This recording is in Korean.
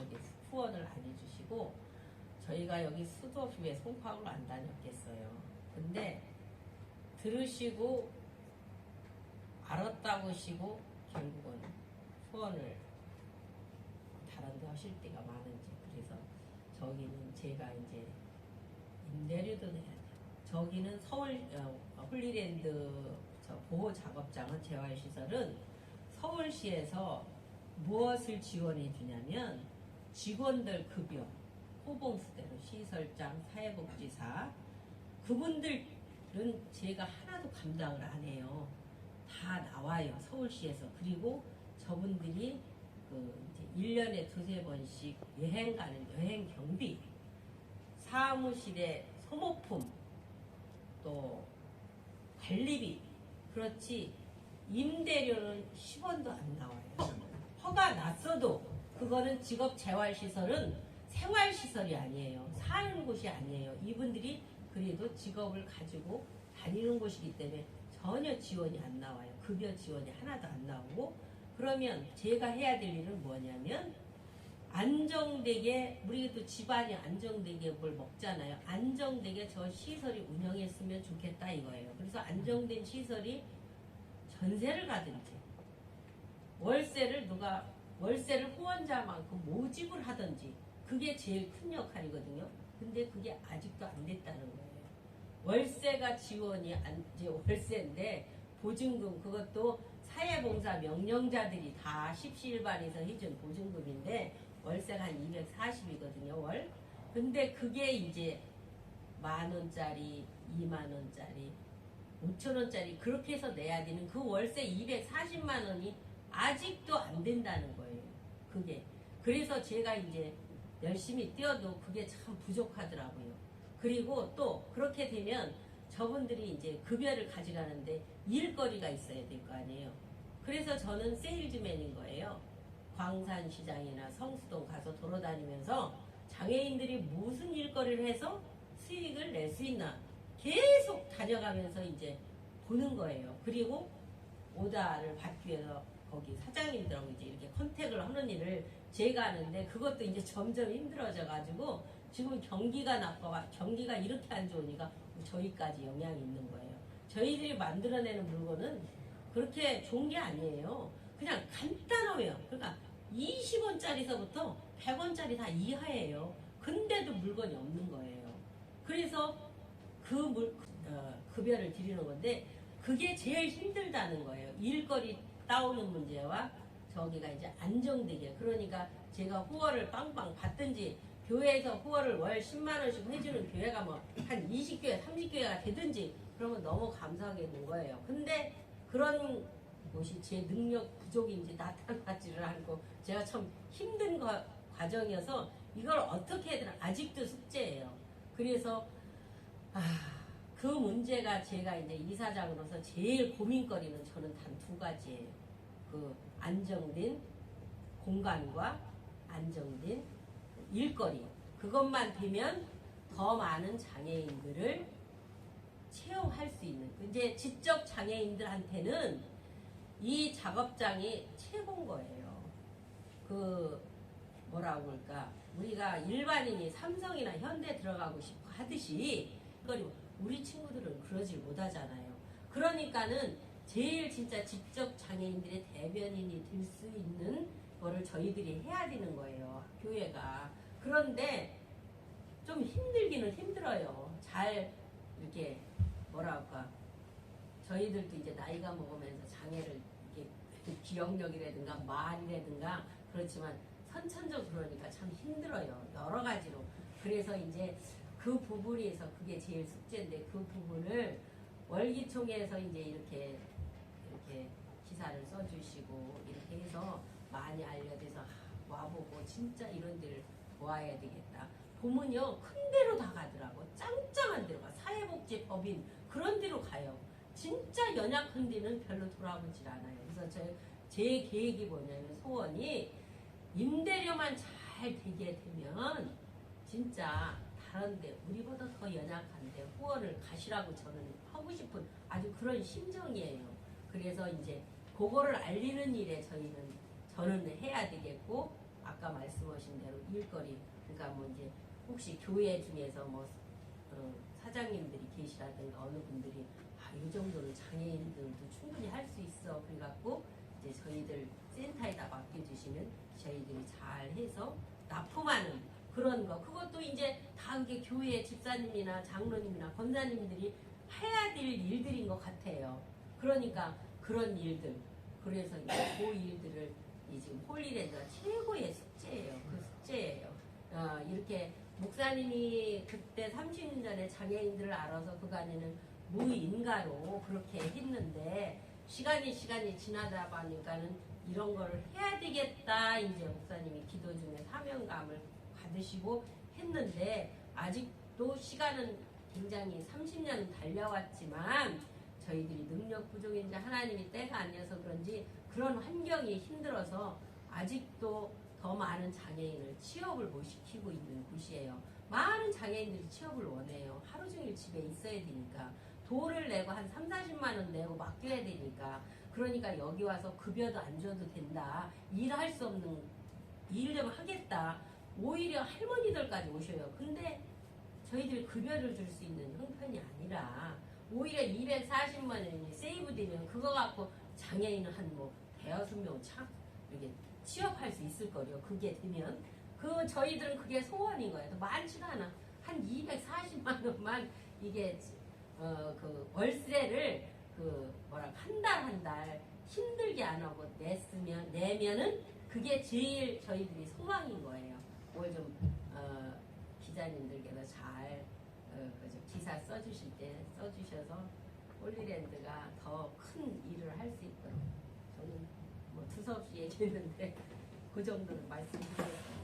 저기 후원을 안 해주시고 저희가 여기 수도 없이 왜 송파구를 안 다녔겠어요. 근데 들으시고 알았다고 하시고 결국은 후원을 다른 데 하실 때가 많은지 그래서 저기는 제가 이제 임대료도 내야 돼요. 저기는 서울 홀리랜드 보호 작업장은 재활시설은 서울시에서 무엇을 지원해 주냐면 직원들 급여, 호봉수대로 시설장, 사회복지사 그분들은 제가 하나도 감당을 안 해요. 다 나와요. 서울시에서. 그리고 저분들이 이제 1년에 두세 번씩 여행 가는 여행 경비, 사무실에 소모품, 또 관리비, 그렇지 임대료는 10원도 안 나와요. 허가 났어도 그거는 직업재활시설은 생활시설이 아니에요. 사는 곳이 아니에요. 이분들이 그래도 직업을 가지고 다니는 곳이기 때문에 전혀 지원이 안 나와요. 급여 지원이 하나도 안 나오고 그러면 제가 해야 될 일은 뭐냐면 안정되게 우리도 집안이 안정되게 뭘 먹잖아요. 안정되게 저 시설이 운영했으면 좋겠다 이거예요. 그래서 안정된 시설이 전세를 가든지 월세를 후원자만큼 모집을 하든지 그게 제일 큰 역할이거든요. 근데 그게 아직도 안 됐다는 거예요. 월세가 지원이 이제 월세인데 보증금 그것도 사회봉사 명령자들이 다 십시일반에서 해준 보증금인데 월세가 한 240이거든요 월. 근데 그게 이제 10,000원짜리 20,000원짜리 5,000원짜리 그렇게 해서 내야 되는 그 월세 240만 원이 아직도 안 된다는 거예요. 그게. 그래서 제가 이제 열심히 뛰어도 그게 참 부족하더라고요. 그리고 또 그렇게 되면 저분들이 이제 급여를 가져가는데 일거리가 있어야 될 거 아니에요. 그래서 저는 세일즈맨인 거예요. 광산시장이나 성수동 가서 돌아다니면서 장애인들이 무슨 일거리를 해서 수익을 낼 수 있나 계속 다녀가면서 이제 보는 거예요. 그리고 오다를 받기 위해서 거기 사장님들하고 이제 이렇게 컨택을 하는 일을 제가 하는데 그것도 이제 점점 힘들어져 가지고 지금 경기가 나빠가 경기가 이렇게 안 좋으니까 저희까지 영향이 있는 거예요. 저희들이 만들어내는 물건은 그렇게 좋은 게 아니에요. 그냥 간단해요. 그러니까 20원짜리서부터 100원짜리 다 이하예요. 근데도 물건이 없는 거예요. 그래서 급여를 드리는 건데 그게 제일 힘들다는 거예요. 일거리 따오는 문제와 저기가 이제 안정되게. 그러니까 제가 후원을 빵빵 받든지 교회에서 후원을 월 10만 원씩 해주는 교회가 뭐 한 20교회, 30교회가 되든지 그러면 너무 감사하겠는 거예요. 근데 그런 것이 제 능력 부족인지 나타나지를 않고 제가 참 힘든 과정이어서 이걸 어떻게 해야 되나 아직도 숙제예요. 그래서 그 문제가 제가 이제 이사장으로서 제일 고민거리는 저는 단 두 가지예요. 그 안정된 공간과 안정된 일거리. 그것만 되면 더 많은 장애인들을 체험할 수 있는. 이제 지적 장애인들한테는 이 작업장이 최고인 거예요. 뭐라고 그럴까. 우리가 일반인이 삼성이나 현대 들어가고 싶어 하듯이 우리 친구들은 그러질 못하잖아요. 그러니까는 제일 진짜 지적 장애인들의 대변인이 될 수 있는 거를 저희들이 해야 되는 거예요. 교회가. 그런데 좀 힘들기는 힘들어요. 잘 이렇게 뭐랄까 저희들도 이제 나이가 먹으면서 장애를 이렇게 기억력이라든가 말이라든가 그렇지만 선천적 그러니까 참 힘들어요. 여러 가지로. 그래서 이제 그 부분에서 그게 제일 숙제인데 그 부분을 월기총에서 이제 이렇게 기사를 써주시고 이렇게 해서 많이 알려져서 와보고 진짜 이런 데를 보아야 되겠다. 보면요 큰 데로 다 가더라고. 짱짱한 데로 가. 사회복지법인 그런 데로 가요. 진짜 연약한 데는 별로 돌아보질 않아요. 그래서 제 계획이 뭐냐면 소원이 임대료만 잘 되게 되면 진짜 다른데 우리보다 더 연약한데 후원을 가시라고 저는 하고 싶은 아주 그런 심정이에요. 그래서 이제 그거를 알리는 일에 저는 해야 되겠고 아까 말씀하신 대로 일거리, 그러니까 뭐 이제 혹시 교회 중에서 뭐 사장님들이 계시라든가 어느 분들이 이 정도는 장애인들도 충분히 할 수 있어. 그래갖고 이제 저희들 센터에다 맡겨주시면 저희들이 잘 해서 납품하는 그런 거. 그것도 이제 다 그게 교회 집사님이나 장로님이나 권사님들이 해야 될 일들인 것 같아요. 그러니까 그런 일들. 그래서 이제 그 일들을 이 지금 홀리랜드가 최고의 숙제예요. 그 숙제예요. 이렇게 목사님이 그때 30년 전에 장애인들을 알아서 그간에는 무인가로 그렇게 했는데 시간이 지나다 보니까는 이런 거를 해야 되겠다. 이제 목사님이 기도 중에 사명감을 받으시고 했는데 아직도 시간은 굉장히 30년 달려왔지만 저희들이 능력 부족인지 하나님이 때가 아니어서 그런지 그런 환경이 힘들어서 아직도 더 많은 장애인을 취업을 못 시키고 있는 곳이에요. 많은 장애인들이 취업을 원해요. 하루 종일 집에 있어야 되니까. 돈을 내고 한 3, 40만 원 내고 맡겨야 되니까. 그러니까 여기 와서 급여도 안 줘도 된다. 일할 수 없는 일 좀 하겠다. 오히려 할머니들까지 오셔요. 근데 저희들이 급여를 줄 수 있는 형편이 아니라 오히려 240만 원이 세이브 되면 그거 갖고 장애인은 한 뭐 대여섯 명 참 이렇게 취업할 수 있을 거요. 그게 되면 저희들은 그게 소원인 거예요. 많지도 않아. 한 240만 원만 이게 그 월세를 한 달 한 달 힘들게 안 하고 내면은 그게 제일 저희들이 소망인 거예요. 뭘 좀 기자님들께서 잘 기사 써주실 때 써주셔서 홀리랜드가 더 큰 일을 할 수 있도록 저는 뭐 두서없이 얘기했는데 그 정도는 말씀드렸습니다.